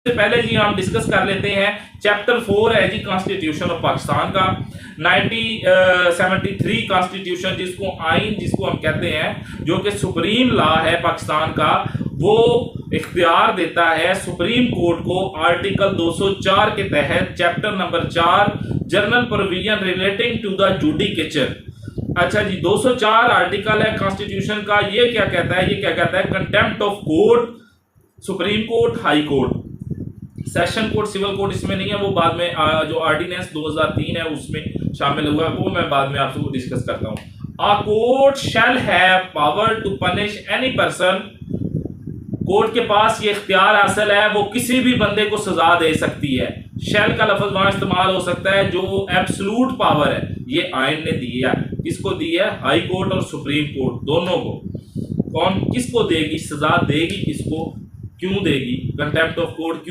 सबसे पहले जी हम डिस्कस कर लेते हैं चैप्टर 4 है जी कॉन्स्टिट्यूशन ऑफ पाकिस्तान का 1973 कॉन्स्टिट्यूशन जिसको आइन जिसको हम कहते हैं जो कि सुप्रीम लॉ है पाकिस्तान का, वो इख्तियार देता है सुप्रीम कोर्ट को आर्टिकल 204 के तहत chapter number 4 general provision relating to the judicature. अच्छा जी, 204 आर्टिकल है कॉन्स्टिट्यूशन का। ये क्या कहता है? ये क्या कहता है? Contempt of court, supreme court, high court, session court, civil court इसमें नहीं है, वो बाद में जो ऑर्डिनेंस 2003 है उसमें शामिल हुआ, वो मैं बाद में आपसे डिस्कस करता हूँ। A court shall have power to punish any person, court के पास ये इख्तियार हासिल है, वो किसी भी बंदे को सजा दे सकती है। शैल का लफ्ज वहां इस्तेमाल हो सकता है जो एब्सोल्यूट पावर है, ये आइन ने दी है। किसको दी है? हाई कोर्ट और सुप्रीम कोर्ट दोनों को। कौन किसको देगी सजा? देगी किसको? क्यों देगी? कंटेम्प्ट ऑफ कोर्ट क्यों